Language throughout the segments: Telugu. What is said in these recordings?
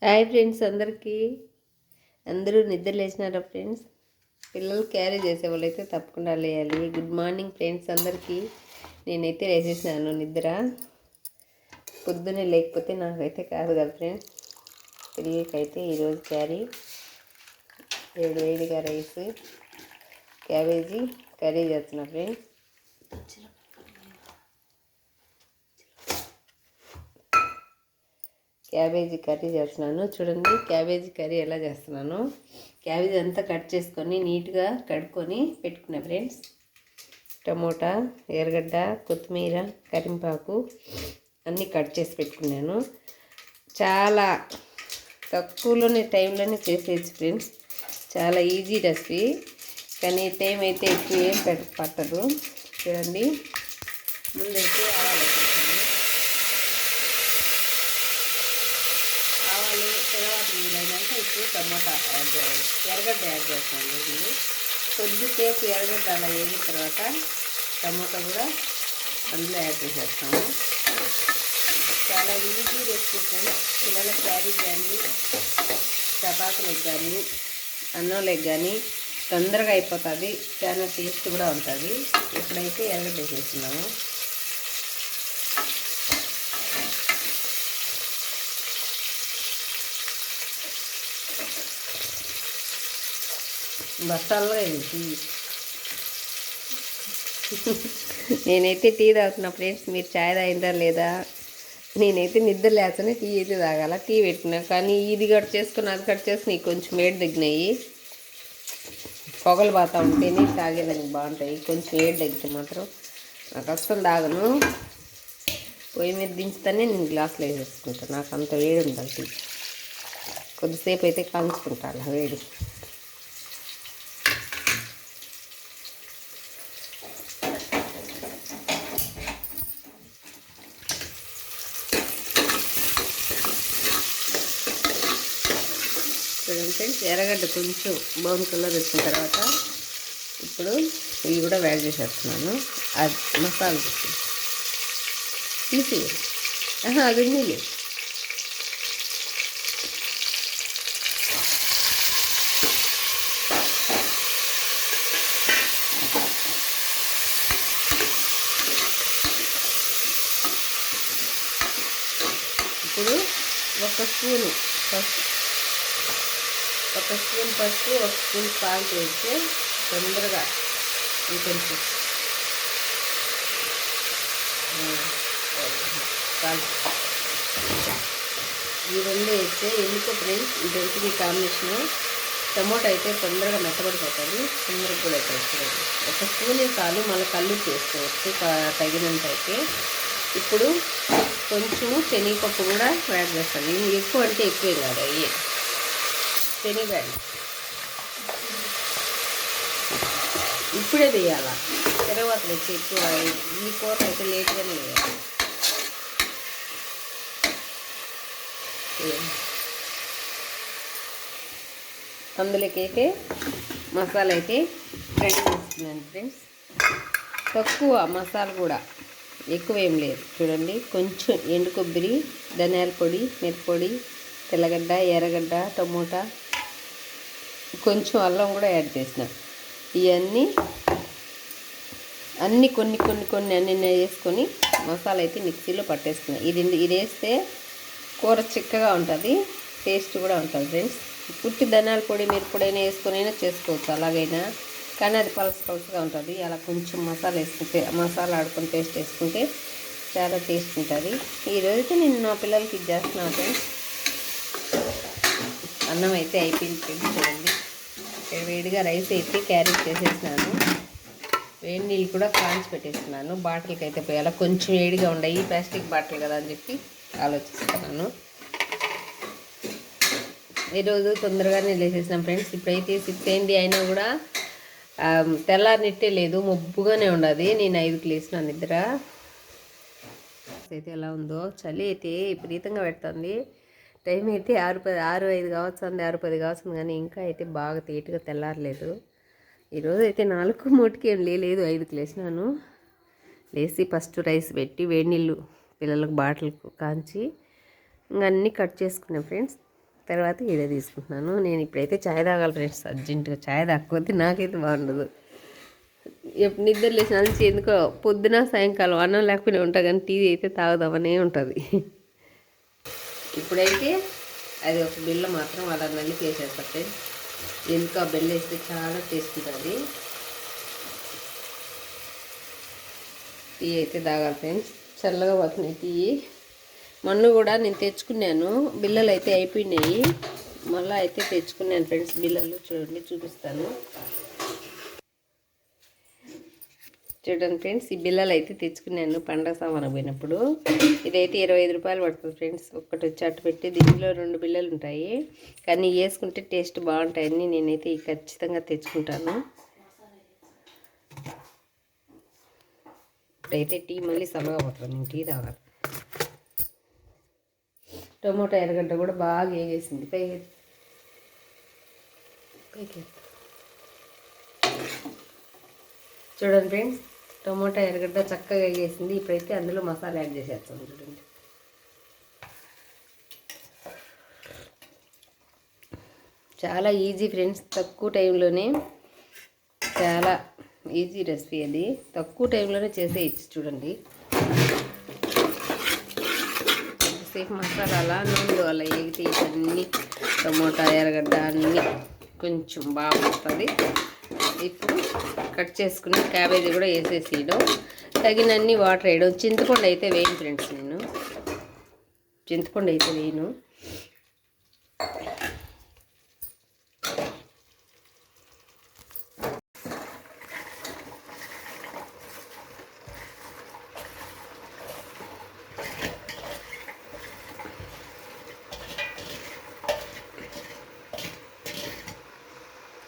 హాయ్ ఫ్రెండ్స్, అందరూ నిద్ర లేచినారా ఫ్రెండ్స్? పిల్లలు క్యారీ చేసే వాళ్ళైతే తప్పకుండా లేయాలి. గుడ్ మార్నింగ్ ఫ్రెండ్స్ అందరికీ. నేనైతే లేచేసినాను నిద్ర. పొద్దున్నే లేకపోతే నాకైతే కాదు కదా ఫ్రెండ్స్. పిల్లలకైతే ఈరోజు క్యారీ వేడిగా రైస్, క్యాబేజీ కర్రీ చేస్తున్నా ఫ్రెండ్స్. క్యాబేజీ కర్రీ చేస్తున్నాను. చూడండి క్యాబేజీ కర్రీ ఎలా చేస్తున్నాను. క్యాబేజీ అంతా కట్ చేసుకొని నీట్గా కడుక్కొని పెట్టుకున్నా ఫ్రెండ్స్. టమోటా, ఎర్రగడ్డ, కొత్తిమీర, కరింపాకు అన్నీ కట్ చేసి పెట్టుకున్నాను. చాలా తక్కువలోనే టైంలోనే చేసేయచ్చు ఫ్రెండ్స్. చాలా ఈజీ రెసిపీ, కానీ టైం అయితే ఎక్కువ ఏం పట్టదు. చూడండి, ముందైతే ఆవాలు తర్వాత వీలైనాక ఇప్పుడు టమాటా ఎర్రగడ్డ యాడ్ చేస్తున్నాను. ఇది కొద్దిసేపు ఎర్రగడ్డ అలా వేగిన తర్వాత టమాటా కూడా అందులో యాడ్ చేసేస్తాము. చాలా ఈజీ రెసిపీ ఫ్రెండ్స్. పిల్లల క్యారీ కానీ, చపాతీలకు కానీ, అన్నంలకు కానీ తొందరగా అయిపోతుంది. చాలా టేస్ట్ కూడా ఉంటుంది. ఇప్పుడైతే ఎర్రగడ్డ వేసేస్తున్నాము. బస్తాల్లో టీ నేనైతే టీ తాగుతున్నా ఫ్రెండ్స్. మీరు చాయ్ తాగిందా లేదా? నేనైతే నిద్ర లేకనే టీ అయితే తాగాల. టీ పెట్టినా, కానీ ఇది కట్ చేసుకుని అది కట్ చేసుకుని కొంచెం వేడి తగ్గినాయి. పొగలు పోతా ఉంటేనే తాగేదానికి బాగుంటాయి. కొంచెం వేడి తగ్గితే మాత్రం నాకు అస్సలు తాగను. పొయ్యి మీద దించుతానే నేను గ్లాసులో వేసేసుకుంటాను. నాకు అంత వేడి ఉండాలి. టీ కొద్దిసేపు అయితే కాల్చుకుంటాను వేడి. ఫ్రెండ్స్, ఎర్రగడ్డ కొంచెం బ్రౌన్ కలర్ వచ్చిన తర్వాత ఇప్పుడు ఇవి కూడా యాడ్ చేసేస్తున్నాను. అది మసాలా తీసి అది ఉంది. ఇప్పుడు ఒక స్పూన్ పసుపు, ఒక స్పూన్ సాల్ట్ వేస్తే తొందరగా కొంచెం సాల్ట్ ఈ రెండు వేస్తే ఎందుకో ఫ్రెండ్స్ ఇదంతా కాంబినేషన్. టమోటా అయితే తొందరగా మెత్తబడిపోతుంది, తొందరగా కూడా అవుతుంది. ఒక స్పూనే చాలు, మళ్ళీ కళ్ళు చేసుకోవచ్చు తగినంత అయితే. ఇప్పుడు కొంచెం శనగపప్పు కూడా యాడ్ చేస్తాను. ఎక్కువ అంటే ఎక్కువే కాదు, అయ్యే శనగలు ఇప్పుడే వేయాల. తర్వాత వచ్చి ఎక్కువ ఈ కూర అయితే లేట్గానే వేయాలి. అందులోకైతే మసాలా అయితే రెడీ చేస్తున్నాను ఫ్రెండ్స్. తక్కువ మసాలా కూడా ఎక్కువ ఏం లేదు. చూడండి, కొంచెం ఎండు కొబ్బరి, ధనియాల పొడి, మిరప్పొడి, తెల్లగడ్డ, ఎర్రగడ్డ, టమోటా, కొంచెం అల్లం కూడా యాడ్ చేసిన. ఇవన్నీ కొన్ని అన్నీ వేసుకొని మసాలా అయితే మిక్సీలో పట్టేసుకున్నాను. ఇది వేస్తే కూర చిక్కగా ఉంటుంది, టేస్ట్ కూడా ఉంటుంది ఫ్రెండ్స్. పుట్టి ధనియాల పొడి, మిరప్పొడి అయినా వేసుకొని చేసుకోవచ్చు అలాగైనా, కానీ అది పలుసుగా ఉంటుంది. అలా కొంచెం మసాలా వేసుకుంటే, మసాలా ఆడుకొని పేస్ట్ వేసుకుంటే చాలా టేస్ట్ ఉంటుంది. ఈరోజైతే నేను నా పిల్లలకి ఇది చేస్తున్నాను ఫ్రెండ్స్. అన్నం అయితే అయిపోయింది ఫ్రెండ్స్. చూడండి, వేడిగా రైస్ అయితే క్యారీ చేసేసినాను. వేడి నీళ్ళు కూడా కాంచి పెట్టేస్తున్నాను. బాటిల్కి అయితే పోయాలా, కొంచెం వేడిగా ఉన్నాయి, ప్లాస్టిక్ బాటిల్ కదా అని చెప్పి ఆలోచిస్తున్నాను. ఈరోజు తొందరగానే లేచేసినాం ఫ్రెండ్స్. ఇప్పుడైతే 6 అయింది, అయినా కూడా తెల్లారినట్టే లేదు, మబ్బుగానే ఉండదు. నేను 5కి లేచిన నిద్ర అయితే ఎలా ఉందో. చలి అయితే విపరీతంగా పెడుతుంది. టైం అయితే 6:05 కావస్తుంది, 6:10 కావస్తుంది, కానీ ఇంకా అయితే బాగా తేటుగా తెల్లారలేదు. ఈరోజు అయితే 4:03కి ఏం లేదు, 5కి లేచినాను. లేచి ఫస్ట్ రైస్ పెట్టి వేడి నీళ్ళు పిల్లలకు బాటిల్కు కాంచి ఇంకా అన్నీ కట్ చేసుకున్నాం ఫ్రెండ్స్. తర్వాత ఈడ తీసుకుంటున్నాను. నేను ఇప్పుడైతే చాయ్ తాగాలి ఫ్రెండ్స్, అర్జెంటుగా చాయ్ తాగకపోతే నాకైతే బాగుండదు. ఎప్పుడు నిద్ర లేచిన నుంచి ఎందుకో పొద్దున సాయంకాలం అన్నం లేకపోయినా ఉంటా, కానీ టీ అయితే తాగుదామనే ఉంటుంది. ఇప్పుడైతే అది ఒక బిల్ల మాత్రం అలా నల్లికి వేసేస్తా ఫ్రెండ్స్. ఎందుకు ఆ బెల్ల వేస్తే చాలా టేస్ట్ ఉంటుంది. టీ అయితే తాగాలి ఫ్రెండ్స్, చల్లగా పోతున్నాయి టీ. మొన్న కూడా నేను తెచ్చుకున్నాను, బిల్లలు అయితే అయిపోయినాయి, మళ్ళీ అయితే తెచ్చుకున్నాను ఫ్రెండ్స్ బిల్లలు. చూడండి, చూపిస్తాను చూడండి ఫ్రెండ్స్. ఈ బిల్లలు అయితే తెచ్చుకున్నాను పండగ సామాన్ పోయినప్పుడు. ఇదైతే 25 రూపాయలు పడుతుంది ఫ్రెండ్స్. ఒక్కటి వచ్చి అట్టు పెట్టి దీనిలో 2 బిల్లలు ఉంటాయి, కానీ వేసుకుంటే టేస్ట్ బాగుంటాయని నేనైతే ఖచ్చితంగా తెచ్చుకుంటాను. ఇప్పుడైతే టీ మళ్ళీ సన్నగా పోతుంది, నేను టీ తాగాలి. టమోటా ఎర్రగడ్డ కూడా బాగా వేగేసింది. పైకి చూడండి ఫ్రెండ్స్, టమోటా ఎర్రగడ్డ చక్కగా వేగేసింది. ఇప్పుడైతే అందులో మసాలా యాడ్ చేసేస్తాం. చూడండి, చాలా ఈజీ ఫ్రెండ్స్, తక్కువ టైంలోనే చాలా ఈజీ రెసిపీ అది, తక్కువ టైంలోనే చేసేయచ్చు. చూడండి, సేపు మసాలా అలా నూనెలో అలా వేగితే ఇవన్నీ టమోటా ఎర్రగడ్డ అన్నీ కొంచెం బాగా వస్తుంది. ఇప్పుడు కట్ చేసుకుని క్యాబేజీ కూడా వేసేసేయడం, తగినన్ని వాటర్ వేయడం. చింతపండు అయితే వేయను ఫ్రెండ్స్, నేను చింతపండు అయితే వేయను.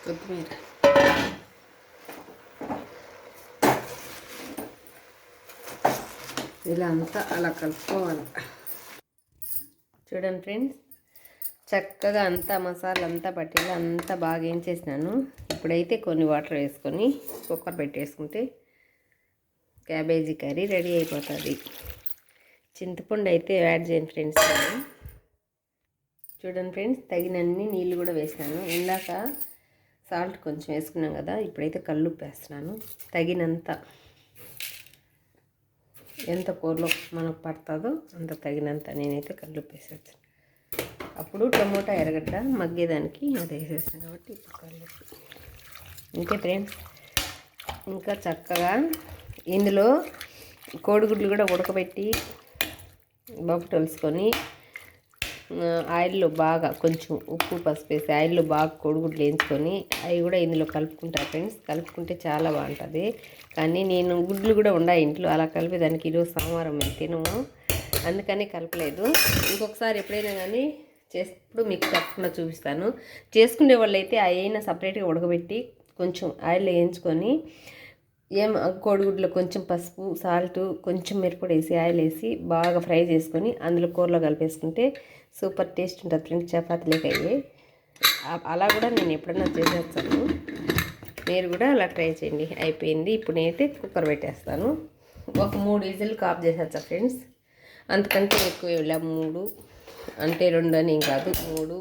కొత్తిమీర ఇలా అంతా అలా కలుపుకోవాలి. చూడండి ఫ్రెండ్స్, చక్కగా అంతా మసాలా అంతా పట్టేలా అంతా బాగా ఏం చేసినాను. ఇప్పుడైతే కొన్ని వాటర్ వేసుకొని కుక్కర్ పెట్టేసుకుంటే క్యాబేజీ కర్రీ రెడీ అయిపోతుంది. చింతపండు అయితే యాడ్ చేయండి ఫ్రెండ్స్. చూడండి ఫ్రెండ్స్, తగినన్ని నీళ్ళు కూడా వేసినాను. ఇందాక సాల్ట్ కొంచెం వేసుకున్నాం కదా, ఇప్పుడైతే కల్లుప్పు వేస్తున్నాను తగినంత. ఎంత కూరలో మనకు పడుతుందో అంత తగినంత నేనైతే కల్లుప్పు వేసేస్తాను. అప్పుడు టమోటా ఎర్రగడ్డ మగ్గేదానికి అది వేసేస్తాను కాబట్టి ఇప్పుడు కల్లుప్పు. ఇంకే ఫ్రెండ్స్, ఇంకా చక్కగా ఇందులో కోడిగుడ్లు కూడా ఉడకబెట్టి బొబ్బు తలుసుకొని ఆయిల్లో బాగా కొంచెం ఉప్పు పసుపు వేసి ఆయిల్లో బాగా కోడిగుడ్లు వేయించుకొని అవి కూడా ఇందులో కలుపుకుంటాను ఫ్రెండ్స్. కలుపుకుంటే చాలా బాగుంటుంది. కానీ నేను గుడ్లు కూడా ఉన్నాయి ఇంట్లో, అలా కలిపేదానికి ఈరోజు సోమవారం మేము తినము, అందుకని కలపలేదు. ఇంకొకసారి ఎప్పుడైనా కానీ చేసినప్పుడు మీకు తప్పకుండా చూపిస్తాను. చేసుకునే వాళ్ళు అయితే అయినా సపరేట్గా ఉడకబెట్టి కొంచెం ఆయిల్ వేయించుకొని కోడిగుడ్లో కొంచెం పసుపు సాల్ట్ కొంచెం మిరపొడి వేసి ఆయిల్ వేసి బాగా ఫ్రై చేసుకొని అందులో కూరలో కలిపేసుకుంటే సూపర్ టేస్ట్ ఉంటుంది ఫ్రెండ్స్. చపాతీలోకి అయ్యి అలా కూడా నేను ఎప్పుడన్నా చేసేస్తాను, మీరు కూడా అలా ట్రై చేయండి. అయిపోయింది, ఇప్పుడు నేనైతే కుక్కర్ పెట్టేస్తాను. ఒక 3 విజిల్కి ఆఫ్ చేసేస్తా ఫ్రెండ్స్, అంతకంటే ఎక్కువ ఇలా 3 అంటే 2 అని ఏం కాదు, 3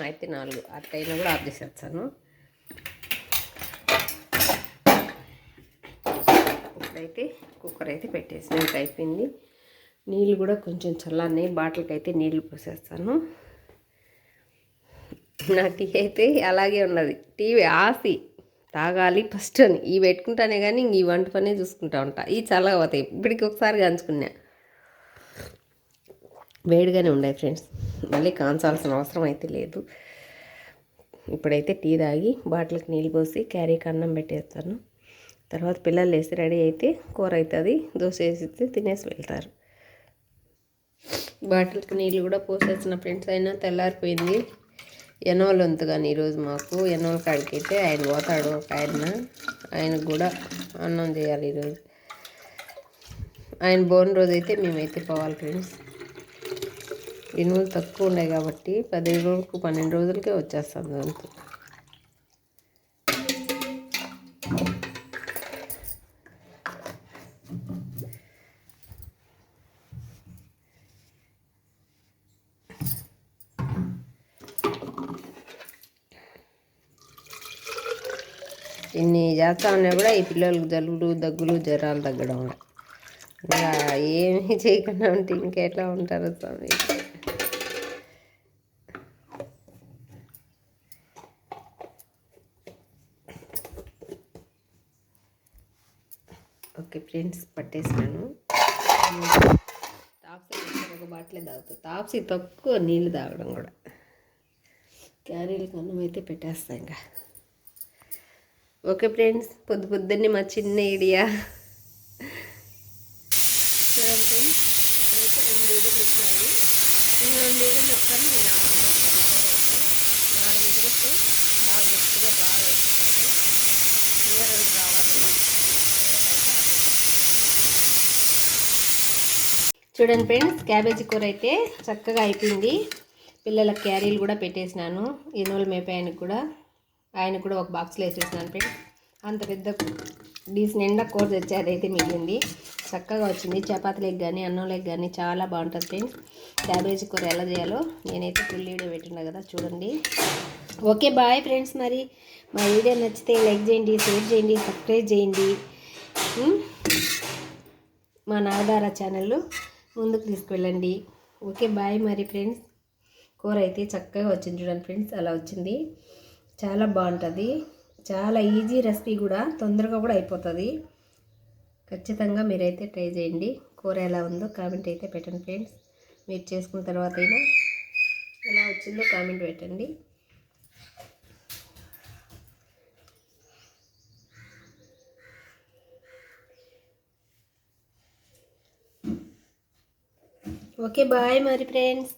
అయితే 4 అట్లయినా కూడా ఆఫ్ చేసేస్తాను. ఇప్పుడైతే కుక్కర్ అయితే పెట్టేసి ఇంకా అయిపోయింది. నీళ్ళు కూడా కొంచెం చల్లారినాయి, బాటిల్కి అయితే నీళ్ళు పోసేస్తాను. నా టీ అయితే అలాగే ఉన్నది, టీవీ ఆసి తాగాలి ఫస్ట్ అని ఇవి పెట్టుకుంటానే కానీ ఈ వంట పనే చూసుకుంటా ఉంటా. ఈ చల్లగా పోతాయి, ఇప్పటికి ఒకసారి గంచుకున్నా వేడిగానే ఉన్నాయి ఫ్రెండ్స్, మళ్ళీ కాంచాల్సిన అవసరం అయితే లేదు. ఇప్పుడైతే టీ తాగి బాటిల్కి నీళ్ళు పోసి క్యారీకి అన్నం పెట్టేస్తాను. తర్వాత పిల్లలు వేసి రెడీ అయితే కూర అవుతుంది, దోశ వేసి తినేసి వెళ్తారు. బాటిల్కి నీళ్ళు కూడా పోసేసిన ఫ్రెండ్స్. అయినా తెల్లారిపోయింది. ఎనోలు వంతు కానీ ఈరోజు మాకు ఎనోల కాడికి అయితే ఆయన పోతాడు ఒక ఆయనకు కూడా అన్నం చేయాలి ఈరోజు. ఆయన బోన్ రోజు అయితే మేమైతే పోవాలి ఫ్రెండ్స్. ఎనువులు తక్కువ ఉన్నాయి కాబట్టి 15 రోజులకు 12 రోజులకే వచ్చేస్తాం వంతు. ఇన్ని చేస్తా ఉన్నా కూడా ఈ పిల్లలకు జలుబులు దగ్గులు జ్వరాలు తగ్గడం ఇంకా ఏమీ చేయకుండా ఉంటే ఇంకెట్లా ఉంటారు స్వామి. ఓకే ఫ్రెండ్స్, పట్టేసినాను. తాప్సీ ఒక బాటిలే తాగుతా. తాప్సీ తక్కువ నీళ్ళు తాగడం కూడా. క్యారీలకు అన్నం అయితే పెట్టేస్తా ఇంకా. ఓకే ఫ్రెండ్స్, పొద్దున్నే మా చిన్న ఐడియా చూడండి ఫ్రెండ్స్. ఇప్పుడైతే 2 విధులు ఇచ్చినాయి. నేను 2 విధులు చెప్తాను, నేను నాలుగు విధులకు బాగా గట్టిగా బాగా ఇస్తాను. ఇంకా 2 రావాలి. చూడండి ఫ్రెండ్స్, క్యాబేజీ కూర అయితే చక్కగా అయిపోయింది. పిల్లలకు క్యారీలు కూడా పెట్టేసినాను. ఎనువల మేపాయనికి కూడా, ఆయనకు కూడా ఒక బాక్స్లో వేసేసినాను ఫ్రెండ్స్. అంత పెద్ద డీస్ నిండా కూర తెచ్చి అదైతే మిగిలింది. చక్కగా వచ్చింది. చపాతీలకు కానీ అన్నంలోకి కానీ చాలా బాగుంటుంది ఫ్రెండ్స్. క్యాబేజీ కూర ఎలా చేయాలో నేనైతే ఫుల్ వీడియో పెట్టినా కదా, చూడండి. Okay bye friends. మరి మా వీడియో నచ్చితే లైక్ చేయండి, షేర్ చేయండి, సబ్స్క్రైబ్ చేయండి. మా నాగధార ఛానల్ ముందుకు తీసుకువెళ్ళండి. Okay bye. మరి ఫ్రెండ్స్, కూర అయితే చక్కగా వచ్చింది చూడండి ఫ్రెండ్స్. అలా వచ్చింది. చాలా బాగుంటుంది. చాలా ఈజీ రెసిపీ కూడా, తొందరగా కూడా అయిపోతుంది. ఖచ్చితంగా మీరైతే ట్రై చేయండి. కూర ఎలా ఉందో కామెంట్ అయితే పెట్టండి ఫ్రెండ్స్. మీరు చేసుకున్న తర్వాత అయినా ఎలా వచ్చిందో కామెంట్ పెట్టండి. ఓకే బాయ్ మరి ఫ్రెండ్స్.